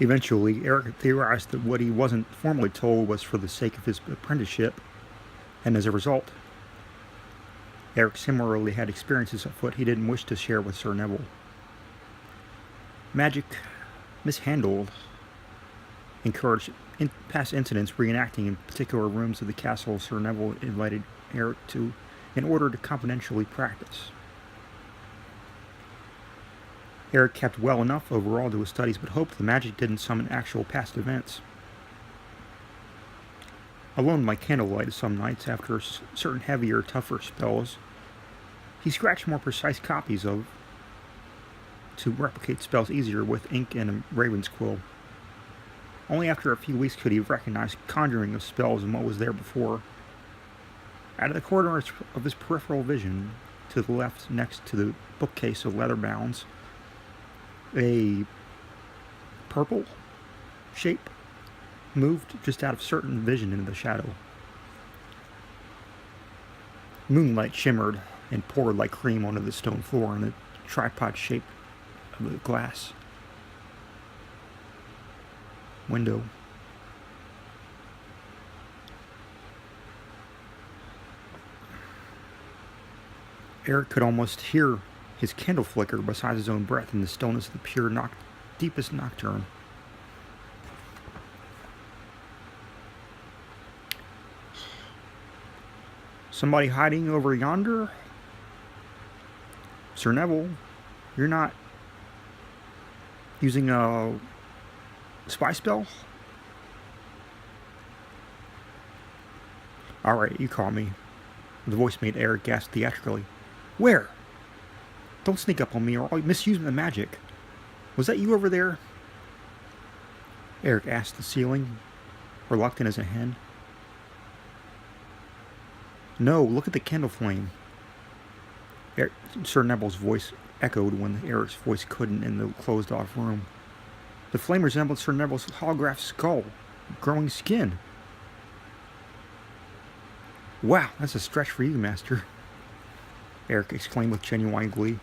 Eventually, Eric theorized that what he wasn't formally told was for the sake of his apprenticeship, and as a result, Eric similarly had experiences afoot he didn't wish to share with Sir Neville. Magic mishandled encouraged past incidents reenacting in particular rooms of the castle Sir Neville invited Eric to in order to confidentially practice. Eric kept well enough overall to his studies, but hoped the magic didn't summon actual past events. Alone by candlelight some nights after certain heavier, tougher spells, he scratched more precise copies of to replicate spells easier with ink and a raven's quill. Only after a few weeks could he recognize conjuring of spells and what was there before. Out of the corner of his peripheral vision, to the left next to the bookcase of leather bounds, a purple shape moved just out of certain vision into the shadow. Moonlight shimmered and poured like cream onto the stone floor in the tripod shape of the glass window. Eric could almost hear his candle flicker beside his own breath in the stillness of the pure, deepest nocturne. Somebody hiding over yonder? Sir Neville, you're not using a spy spell? Alright, you call me. The voice made Eric gasp theatrically. Where? Don't sneak up on me or I'll misuse the magic. Was that you over there? Eric asked the ceiling, reluctant as a hen. No, look at the candle flame. Sir Neville's voice echoed when Eric's voice couldn't in the closed-off room. The flame resembled Sir Neville's holograph skull, growing skin. Wow, that's a stretch for you, Master, Eric exclaimed with genuine glee.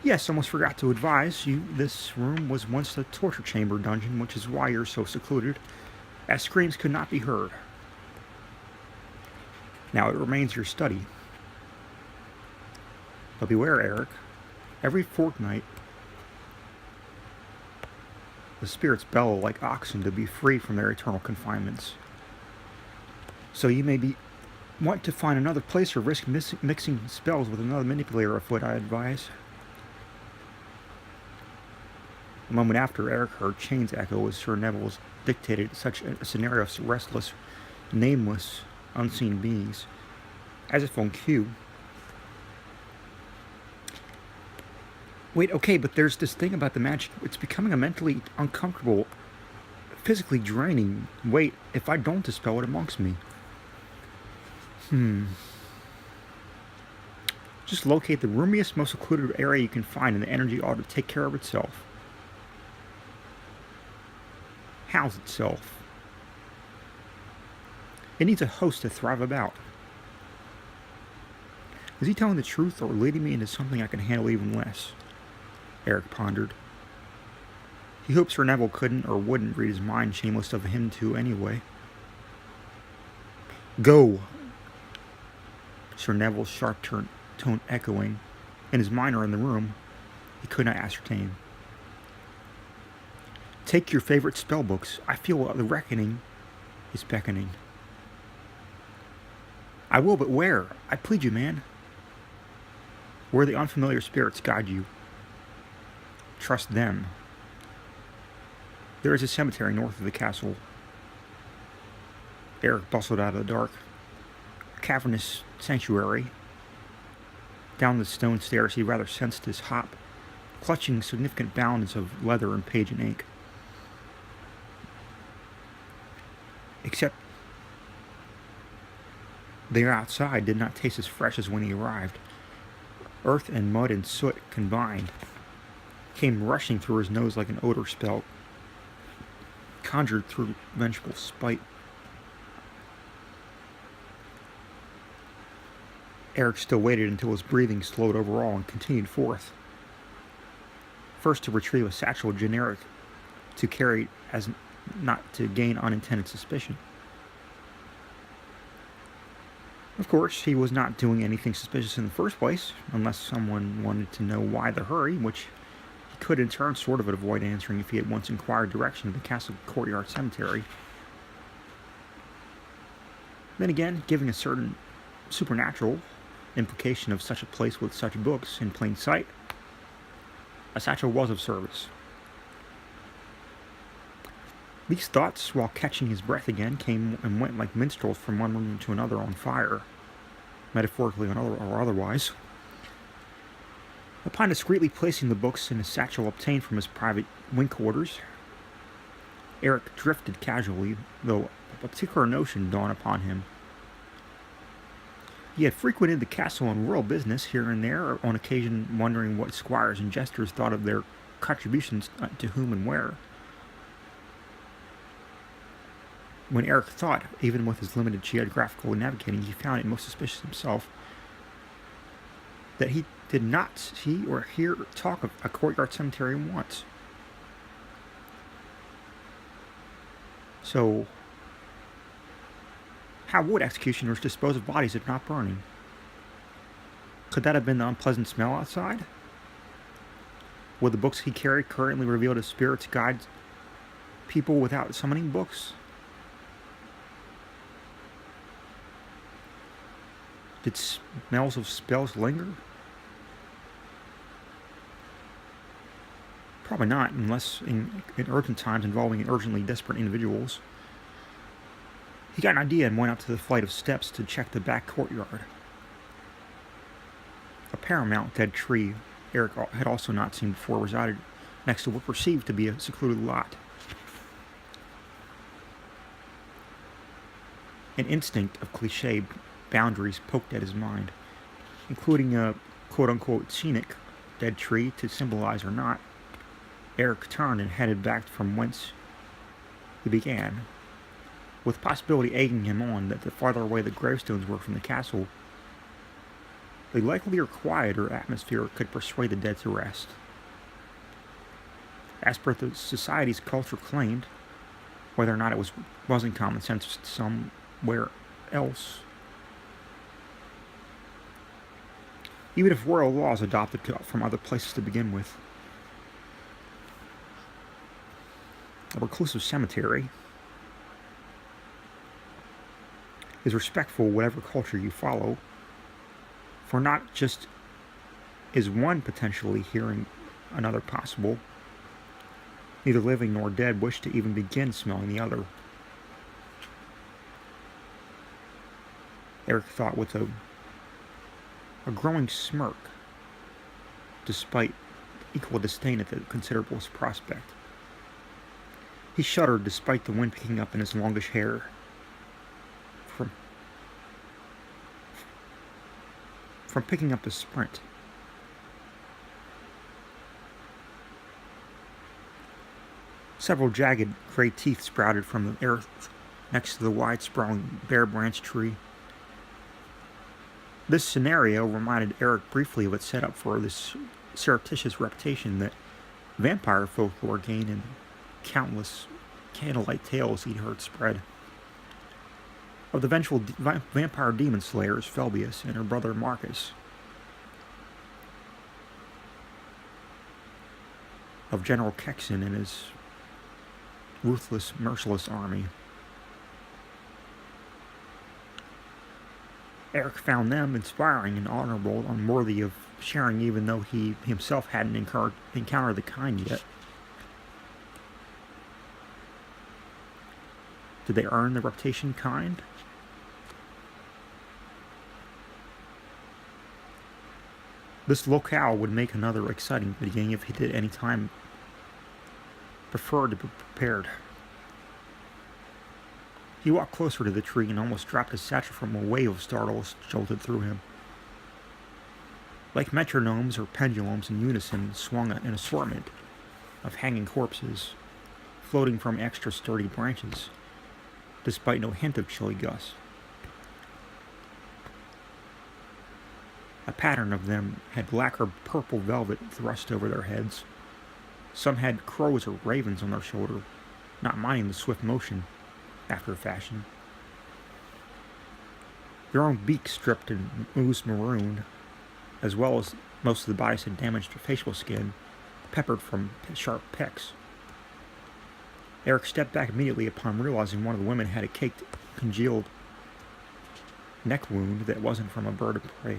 Yes, almost forgot to advise you, this room was once the torture chamber dungeon, which is why you're so secluded, as screams could not be heard. Now it remains your study. But beware, Eric. Every fortnight, the spirits bellow like oxen to be free from their eternal confinements. So you may want to find another place or risk mixing spells with another manipulator afoot, I advise. A moment after, Eric heard chains echo as Sir Neville's dictated such a scenario of restless, nameless, unseen beings, as if on cue. Wait, okay, but there's this thing about the magic. It's becoming a mentally uncomfortable, physically draining. Wait, if I don't dispel it amongst me. Just locate the roomiest, most secluded area you can find, and the energy ought to take care of itself. House itself. It needs a host to thrive about. Is he telling the truth or leading me into something I can handle even less? Eric pondered. He hoped Sir Neville couldn't or wouldn't read his mind, shameless of him to anyway. Go! Sir Neville's sharp tone echoing, and his mind or in the room, he could not ascertain. Take your favorite spell books. I feel the reckoning is beckoning. I will, but where? I plead you, man. Where the unfamiliar spirits guide you. Trust them. There is a cemetery north of the castle. Eric bustled out of the dark, cavernous sanctuary. Down the stone stairs, he rather sensed his hop, clutching significant bounds of leather and page and ink. Except the air outside did not taste as fresh as when he arrived. Earth and mud and soot combined came rushing through his nose like an odor spell, conjured through vengeful spite. Eric still waited until his breathing slowed overall and continued forth. First to retrieve a satchel of generic to carry as not to gain unintended suspicion. Of course, he was not doing anything suspicious in the first place, unless someone wanted to know why the hurry, which he could in turn sort of avoid answering if he had once inquired direction of the castle courtyard cemetery. Then again, giving a certain supernatural implication of such a place with such books in plain sight, a satchel was of service. These thoughts, while catching his breath again, came and went like minstrels from one room to another on fire, metaphorically or otherwise. Upon discreetly placing the books in a satchel obtained from his private wing quarters, Eric drifted casually, though a particular notion dawned upon him. He had frequented the castle on royal business here and there, on occasion wondering what squires and jesters thought of their contributions to whom and where. When Eric thought, even with his limited geographical navigating, he found it most suspicious himself that he did not see or hear talk of a courtyard cemetery once. So, how would executioners dispose of bodies if not burning? Could that have been the unpleasant smell outside? Would the books he carried currently reveal the spirits guide people without summoning books? Did smells of spells linger? Probably not, unless in urgent times involving urgently desperate individuals. He got an idea and went up to the flight of steps to check the back courtyard. A paramount dead tree Eric had also not seen before resided next to what perceived to be a secluded lot. An instinct of cliché boundaries poked at his mind, including a quote-unquote scenic dead tree to symbolize or not. Eric turned and headed back from whence he began, with possibility egging him on that the farther away the gravestones were from the castle, the likelier quieter atmosphere could persuade the dead to rest. As per the society's culture claimed, whether or not it wasn't common sense somewhere else, even if royal laws adopted from other places to begin with. A reclusive cemetery is respectful whatever culture you follow, for not just is one potentially hearing another possible, neither living nor dead wish to even begin smelling the other. Eric thought with a growing smirk, despite equal disdain at the considerable prospect. He shuddered despite the wind picking up in his longish hair. From picking up his sprint. Several jagged gray teeth sprouted from the earth next to the wide sprawling bare branch tree. This scenario reminded Eric briefly of its setup for this surreptitious reputation that vampire folklore gained in countless candlelight tales he'd heard spread. Of the vengeful vampire demon slayers Phelbius and her brother Marcus. Of General Kexon and his ruthless, merciless army. Eric found them inspiring and honorable and worthy of sharing, even though he himself hadn't encountered the kind yet. Did they earn the reputation kind? This locale would make another exciting beginning if he did any time prefer to be prepared. He walked closer to the tree and almost dropped his satchel from a wave of startles jolted through him. Like metronomes or pendulums in unison swung an assortment of hanging corpses, floating from extra sturdy branches, despite no hint of chilly gusts. A pattern of them had black or purple velvet thrust over their heads, Some had crows or ravens on their shoulder, not minding the swift motion, after a fashion. Their own beaks stripped and oozed maroon, as well as most of the bodies had damaged facial skin, peppered from sharp pecks. Eric stepped back immediately upon realizing one of the women had a caked, congealed neck wound that wasn't from a bird of prey.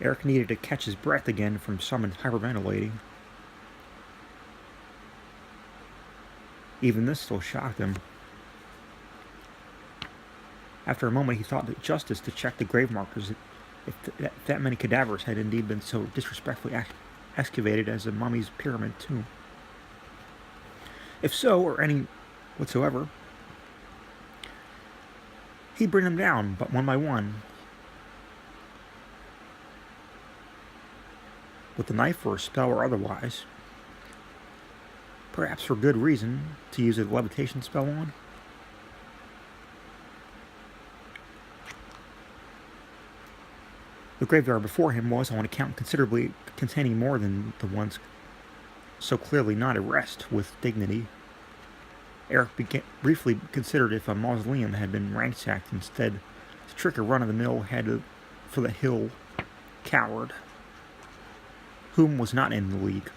Eric needed to catch his breath again from some hyperventilating. Even this still shocked him. After a moment, he thought it justice to check the grave markers if that many cadavers had indeed been so disrespectfully excavated as a mummy's pyramid tomb. If so, or any whatsoever, he'd bring them down, but one by one, with a knife or a spell or otherwise, perhaps for good reason, to use a levitation spell on. The graveyard before him was, on account, considerably containing more than the ones so clearly not at rest with dignity. Eric briefly considered if a mausoleum had been ransacked instead to trick a run-of-the-mill head for the hill coward, whom was not in the league.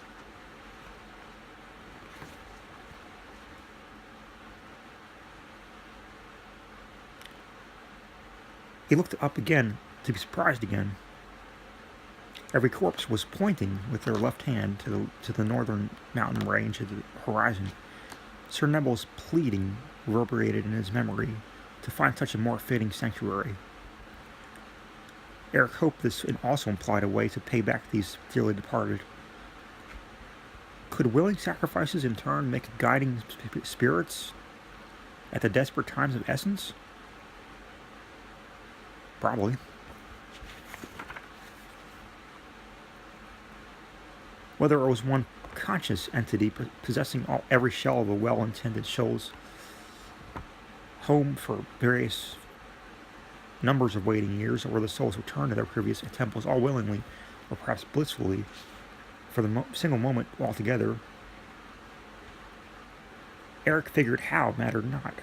He looked up again, to be surprised again. Every corpse was pointing with their left hand to the northern mountain range of the horizon. Sir Neville's pleading reverberated in his memory to find such a more fitting sanctuary. Eric hoped this also implied a way to pay back these dearly departed. Could willing sacrifices in turn make guiding spirits at the desperate times of essence? Probably. Whether it was one conscious entity possessing every shell of a well-intended soul's home for various numbers of waiting years, or the souls return to their previous temples all willingly, or perhaps blissfully, for the single moment altogether, Eric figured how mattered not.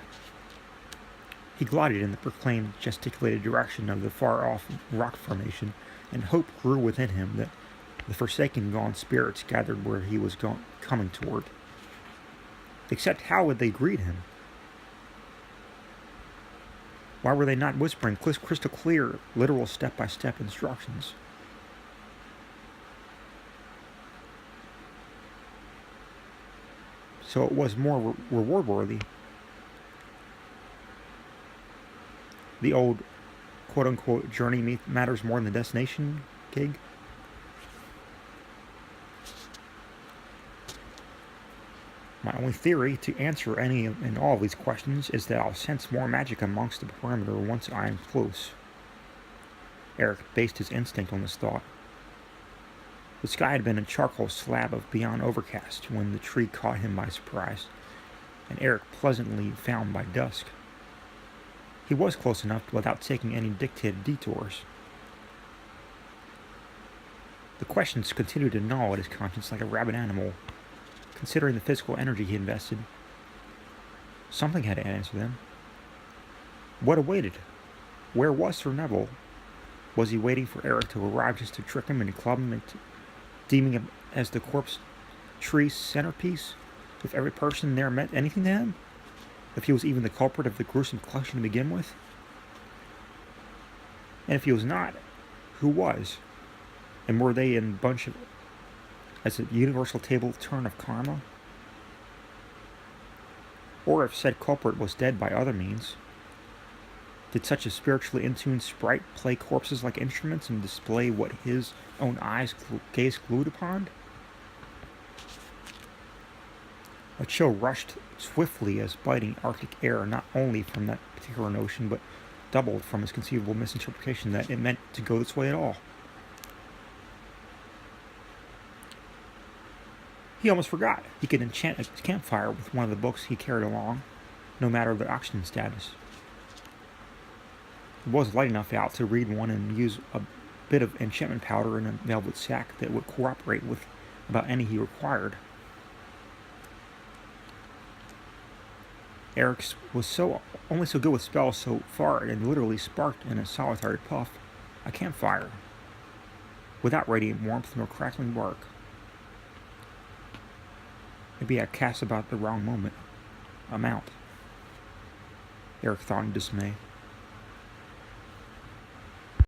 He glided in the proclaimed gesticulated direction of the far-off rock formation, and hope grew within him that the forsaken gone spirits gathered where he was coming toward. Except how would they greet him? Why were they not whispering crystal clear, literal step-by-step instructions? So it was more reward-worthy. The old quote-unquote journey matters more than the destination gig. My only theory to answer any and all of these questions is that I'll sense more magic amongst the perimeter once I am close. Eric based his instinct on this thought. The sky had been a charcoal slab of beyond overcast when the tree caught him by surprise, and Eric pleasantly found by dusk. He was close enough without taking any dictated detours. The questions continued to gnaw at his conscience like a rabid animal. Considering the physical energy he invested, something had to answer them. What awaited? Where was Sir Neville? Was he waiting for Eric to arrive just to trick him and club him into deeming him as the corpse tree's centerpiece? If every person there meant anything to him? If he was even the culprit of the gruesome collection to begin with? And if he was not, who was? And were they in a bunch of as a universal table turn of karma? Or if said culprit was dead by other means, did such a spiritually in-tuned sprite play corpses like instruments and display what his own eyes gaze glued upon? A chill rushed swiftly as biting Arctic air, not only from that particular notion, but doubled from his conceivable misinterpretation that it meant to go this way at all. He almost forgot he could enchant a campfire with one of the books he carried along, no matter the oxygen status. It was light enough out to read one and use a bit of enchantment powder in a velvet sack that would cooperate with about any he required. Eric was only so good with spells so far, it had literally sparked in a solitary puff a campfire, without radiant warmth nor crackling bark. Maybe I cast about the wrong amount, Eric thought in dismay.